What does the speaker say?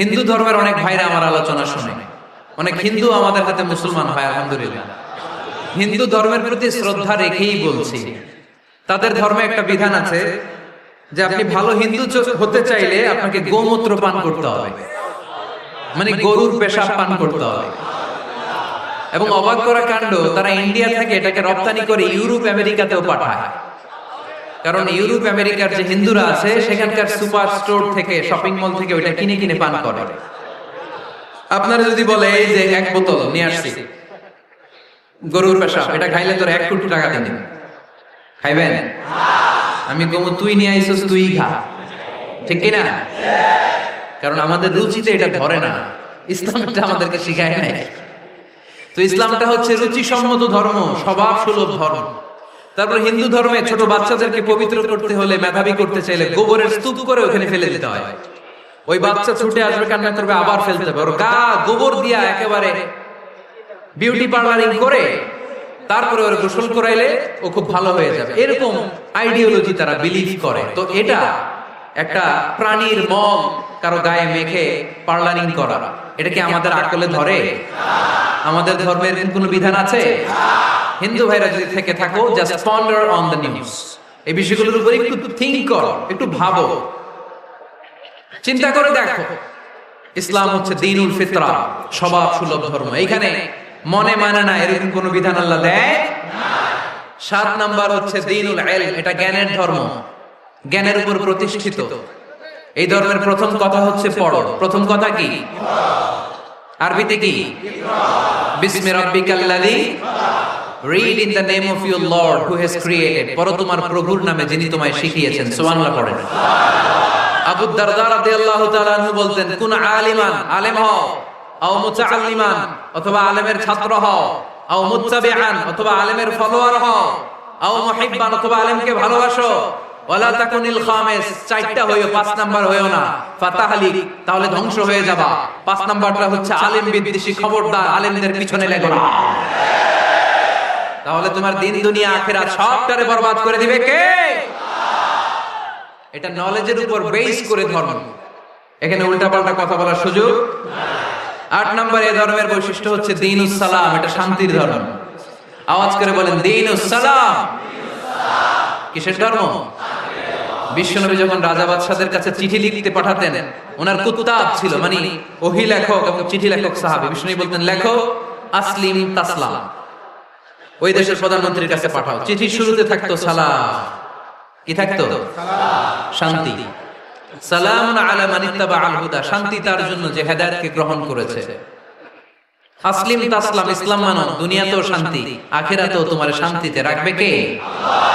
হিন্দু ধর্মের অনেক ভাইরা আমার আলোচনা শুনে, অনেক হিন্দু আমাদের হাতে মুসলমান হয় আলহামদুলিল্লাহ। হিন্দু ধর্মের প্রতি শ্রদ্ধা রেখেই বলছি, তাদের ধর্মে একটা বিধান আছে যে আপনি ভালো হিন্দু হতে চাইলে আপনাকে গোমূত্র পান করতে হবে, মানে গরুর পেশাব পান করতে হবে। এবং অবাক করা কাণ্ড, তারা ইন্ডিয়া থেকে এটাকে রপ্তানি করে ইউরোপ আমেরিকাতেও পাঠায়। কারণ ইউরোপ আমেরিকার যে হিন্দুরা আছে সেখানকার সুপার স্টোর থেকে, শপিং মল থেকে ওইটা কিনে কিনে পান করে। আপনারা যদি বলে এই যে এক বোতল নিয়ে আসছি গরুর পেশাব, এটা খাইলে তোর 1 কোটি টাকা দিন, খাইবেন? আমি কমু তুই নিয়ে আইসস, তুই খা, ঠিক কিনা? কারণ আমাদের রুচিতে এটা ধরে না, ইসলামটা আমাদেরকে শিখায় নাই। তো ইসলামটা হচ্ছে রুচিসম্মত ধর্ম, স্বভাব সুলভ ধর্ম। তারপর হিন্দু ধর্মে ছোট বাচ্চাদেরকে পবিত্র করতে হলে, মেধাবী করতে চাইলে গোবরের স্তূপ করে ওখানে ফেলে দিতে হয়। ওই বাচ্চা ছুটে আসবে, কান্না করবে, আবার ফেলতে হবে। ওর গা গোবর দিয়া একেবারে বিউটি পার্লারিং করে তারপরে ওর গোসল করাইলে ও খুব ভালো হয়ে যাবে, এরকম আইডিওলজি তারা বিলিভ করে। তো এটা একটা প্রাণীর মল কারো গায়ে মেখে পার্লারিং করা, এটা কি আমাদের আকলে ধরে? আমাদের ধর্মের কোনো বিধান আছে? হিন্দু ভাইরা যদি থেকে থাকো, just ponder on the news, এই বিষয়গুলোর উপর একটু থিঙ্ক করো, একটু ভাবো, চিন্তা করে দেখো। ইসলাম হচ্ছে দ্বীনুল ফিতরা, স্বভাব সুলভ ধর্ম। এইখানে মনে মানে না এরকম কোন বিধান আল্লাহ দেয় না। 7 নাম্বার হচ্ছে দ্বীনুল ইলম, এটা জ্ঞানের ধর্ম, জ্ঞানের উপর প্রতিষ্ঠিত। এই ধর্মের প্রথম কথা হচ্ছে পড়ো। প্রথম কথা কি? আরবিতে কি? বিসমি রাব্বিকাল্লাযী, read in the name of your Lord who has created, পড়ো তোমার প্রভুর নামে যিনি তোমায় শিখিয়েছেন। সুবহানাল্লাহ পড়েন। আবু দারদা রাদিয়াল্লাহু তাআলা আনহু বলতেন, কুন আলিমান, আলেম হও, আও মুতাআল্লিমান, অথবা আলেমের ছাত্র হও, আও মুত্তাবিআন, অথবা আলেমের ফলোয়ার হও, আও মুহিব্বান, অথবা আলেমকে ভালোবাসো, ওয়ালা তাকুনিল খামিস, 4টা হইও, 5 নাম্বার হইও না, ফাতাহলিক, তাহলে ধ্বংস হয়ে যাবা। 5 নাম্বারটা হচ্ছে আলেম বিদ্বেষী, খবরদার আলেমদের পিছনে লেগো না, তাহলে তোমার দিন দুনিয়া আখিরাত সবটারে বরবাদ করে দিবে কে? এটা নলেজের উপর বেস করে ধর্ম, এখানে উল্টাপাল্টা কথা বলার সুযোগ নাই। 8 নম্বর এই ধর্মের বৈশিষ্ট্য হচ্ছে দ্বীনুস সালাম, এটা শান্তির ধর্ম। আওয়াজ করে বলেন দ্বীনুস সালাম। কিসের ধর্ম? বিশ্বনবী যখন রাজা বাদশাদের কাছে চিঠি লিখতে পাঠাতেন, ওনার কুত্তাব ছিল, মানে ওহী লেখক এবং চিঠি লেখক সাহাবী। বিশ্বনবী বলতেন, লেখো আসলিম তাসলাম, ওই দেশের প্রধানমন্ত্রীর কাছে পাঠাও। চিঠির শুরুতে থাকতো সালাম, কি থাকতো? শান্তি। সালামুন আলা মান ইত্তাবা আল হুদা, শান্তি তার জন্য যে হেদায়েতকে গ্রহণ করেছে। আসলিম তাসলাম, ইসলাম মানো, দুনিয়াতেও শান্তি, আখিরাতেও তোমার শান্তিতে রাখবে কে? আল্লাহ।